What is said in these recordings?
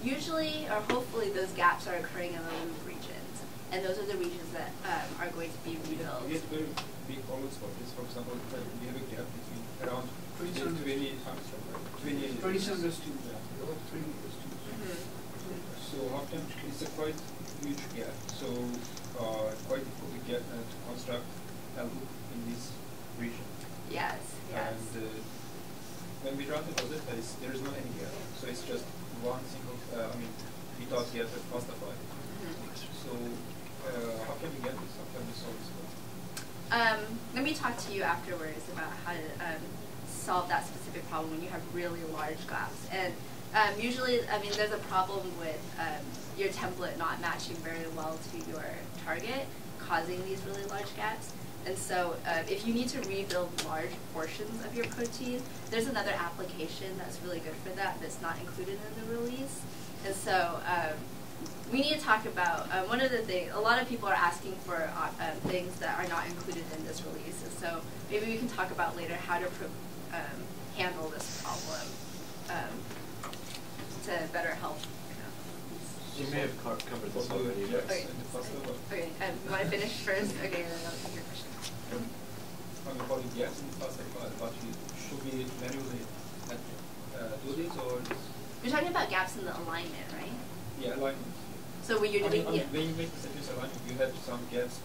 Usually, or hopefully, those gaps are occurring in the loop regions, and those are the regions that are going to be rebuilt. We get very big problems for this. For example, we have a gap between around 20 angstrom, right? 27 is 2. Yeah. 3 is 2. So often it's a quite huge gap. So quite difficult to get to construct a loop in this region. Yes. Yes. And when we run the Rosetta, there is no any gap. So it's just one single. Without gap at classified. So how can we get this? How can we solve this problem? Let me talk to you afterwards about how to solve that specific problem when you have really large gaps. And usually, there's a problem with your template not matching very well to your target, causing these really large gaps. And so if you need to rebuild large portions of your protein, there's another application that's really good for that that's not included in the release. And so we need to talk about one of the things, a lot of people are asking for things that are not included in this release. And so maybe we can talk about later how to handle this problem to better help. You may have covered this already. Okay, you want to finish first? Okay, then I'll take your question. For the gaps in the classified, but should we manually do this or? You're talking about gaps in the alignment, right? Yeah, alignment. So when you're doing, when you make the sequence alignment, you have some gaps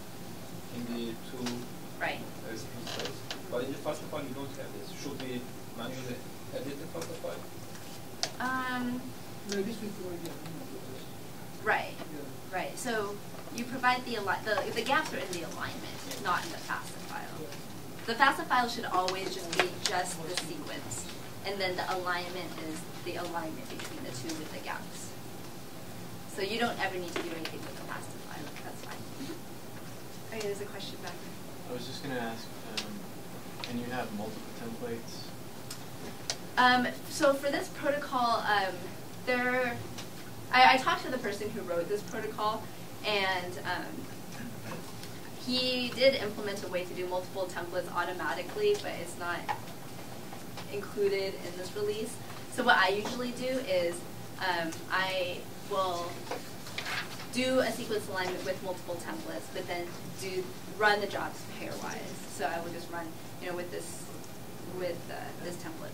in the two sequence files. But in the faster file, you don't have this. Should we manually edit the faster file? No, this before, yeah. Right. Yeah. Right. So you provide the gaps are in the alignment, not in the FASTA file. The FASTA file should always just be just the sequence, and then the alignment is the alignment between the two with the gaps. So you don't ever need to do anything with the FASTA file. That's fine. Okay, there's a question back there. I was just going to ask, can you have multiple templates? So for this protocol, I talked to the person who wrote this protocol, and he did implement a way to do multiple templates automatically, but it's not included in this release. So what I usually do is I will do a sequence alignment with multiple templates, but then run the jobs pairwise. So I will just run, with this template,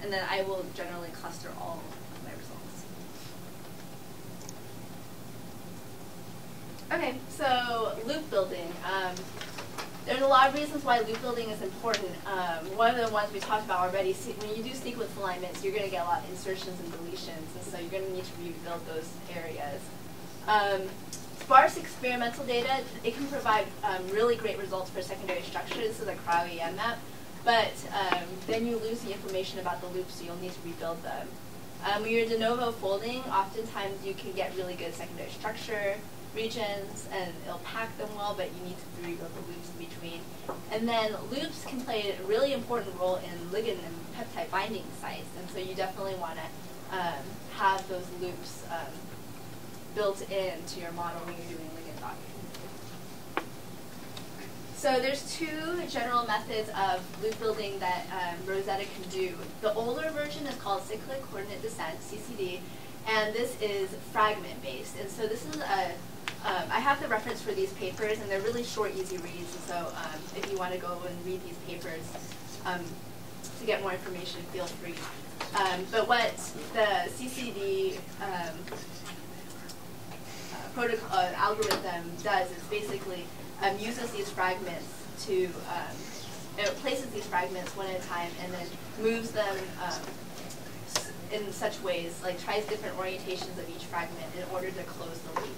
and then I will generally cluster all of my results. Okay, so loop building. There's a lot of reasons why loop building is important. One of the ones we talked about already, when you do sequence alignments, you're going to get a lot of insertions and deletions, and so you're going to need to rebuild those areas. Sparse experimental data, it can provide really great results for secondary structures. This is a cryo-EM map, but then you lose the information about the loops, so you'll need to rebuild them. When you're de novo folding, oftentimes you can get really good secondary structure regions, and it'll pack them well, but you need to rebuild the loops in between. And then loops can play a really important role in ligand and peptide binding sites, and so you definitely want to have those loops built into your model when you're doing ligand docking. So there's two general methods of loop building that Rosetta can do. The older version is called cyclic coordinate descent, CCD, and this is fragment-based. And so this is I have the reference for these papers, and they're really short, easy reads. And so if you want to go and read these papers to get more information, feel free. But what the CCD protocol algorithm does is basically uses these fragments to, it places these fragments one at a time and then moves them in such ways, like tries different orientations of each fragment in order to close the loop.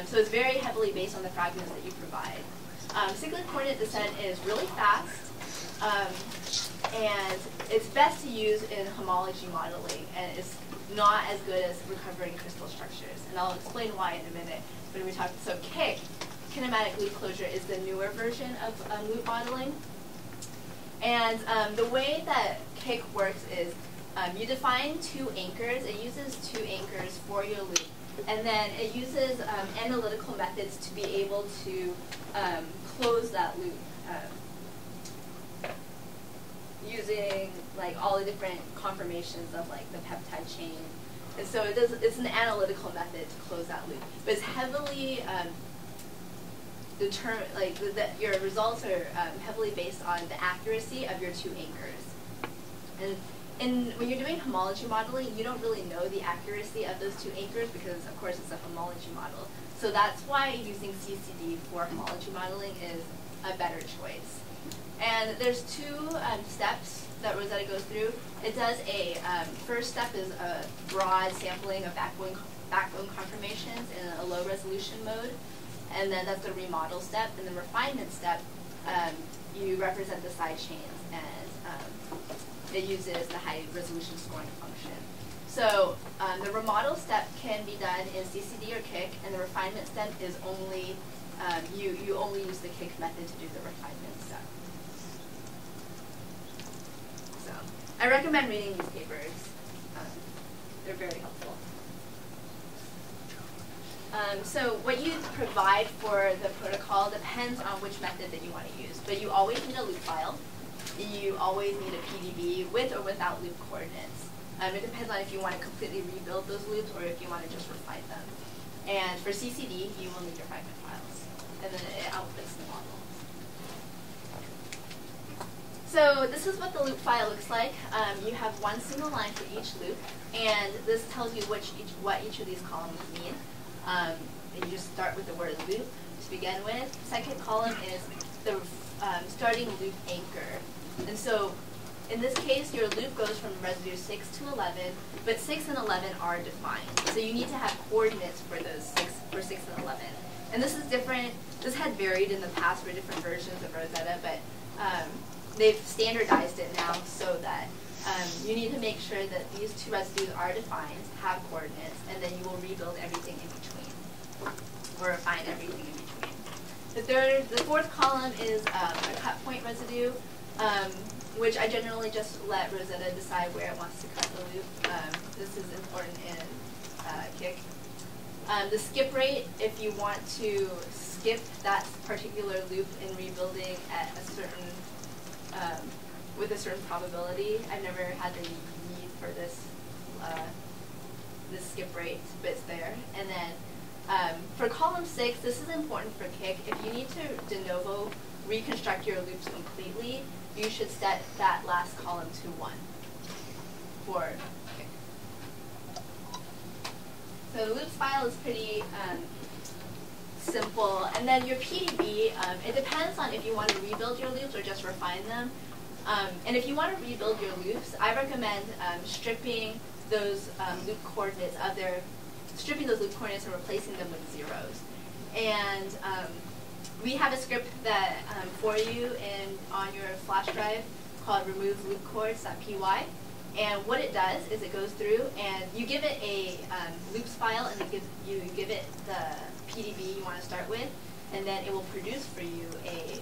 So it's very heavily based on the fragments that you provide. Cyclic coordinate descent is really fast, and it's best to use in homology modeling, and it's not as good as recovering crystal structures. And I'll explain why in a minute when we talk. So KIC, kinematic loop closure, is the newer version of loop modeling. And the way that KIC works is you define two anchors. It uses two anchors for your loop. And then it uses analytical methods to be able to close that loop using like all the different conformations of like the peptide chain, so it's an analytical method to close that loop, but it's heavily your results are heavily based on the accuracy of your two anchors. And when you're doing homology modeling, you don't really know the accuracy of those two anchors because, of course, it's a homology model. So that's why using CCD for homology modeling is a better choice. And there's two steps that Rosetta goes through. It does a first step is a broad sampling of backbone conformations in a low resolution mode, and then that's the remodel step. And the refinement step, you represent the side chains, and it uses the high resolution scoring function. So the remodel step can be done in CCD or KIC, and the refinement step is only you only use the KIC method to do the refinement step. So I recommend reading these papers. They're very helpful. So what you provide for the protocol depends on which method that you want to use, but you always need a loop file. You always need a PDB with or without loop coordinates. It depends on if you want to completely rebuild those loops or if you want to just refine them. And for CCD, you will need your fragment files, and then it outputs the model. So this is what the loop file looks like. You have one single line for each loop, and this tells you what each of these columns mean. You just start with the word loop to begin with. Second column is the starting loop anchor. And so in this case, your loop goes from residue 6 to 11, but 6 and 11 are defined. So you need to have coordinates for those 6 and 11. And this is different. This had varied in the past for different versions of Rosetta, but they've standardized it now so that you need to make sure that these two residues are defined, have coordinates, and then you will rebuild everything in between, or refine everything in between. The fourth column is a cut point residue, which I generally just let Rosetta decide where it wants to cut the loop. This is important in KIC. The skip rate, if you want to skip that particular loop in rebuilding at a certain, with a certain probability. I've never had the need for this skip rate, but it's there. And then for column 6, this is important for KIC. If you need to de novo reconstruct your loops completely, you should set that last column to 1 for KIC. So the loops file is pretty simple. And then your PDB, it depends on if you want to rebuild your loops or just refine them. And if you want to rebuild your loops, I recommend stripping those loop coordinates and replacing them with zeros. And we have a script that for you on your flash drive called removeloopcoords.py. And what it does is it goes through and you give it a loops file, and you give it the PDB you want to start with, and then it will produce for you a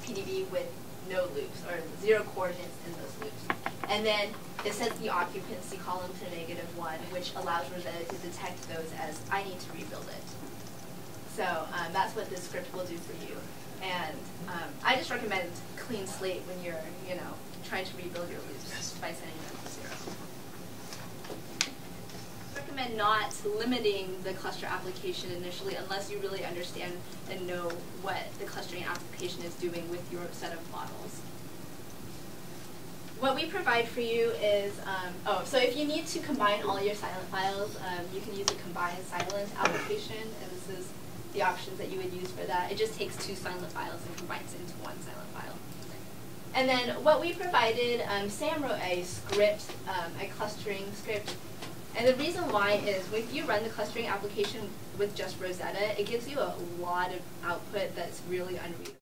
PDB with no loops or 0 coordinates in those loops. And then it sets the occupancy column to -1, which allows Rosetta to detect those as I need to rebuild it. So that's what this script will do for you. And I just recommend clean slate when you're, trying to rebuild your loops by setting them to 0. I recommend not limiting the cluster application initially unless you really understand and know what the clustering application is doing with your set of models. What we provide for you is, so if you need to combine all your silent files, you can use a combined silent application, and this is the options that you would use for that. It just takes 2 silent files and combines it into 1 silent file. And then what we provided, Sam wrote a script, a clustering script. And the reason why is if you run the clustering application with just Rosetta, it gives you a lot of output that's really unreadable.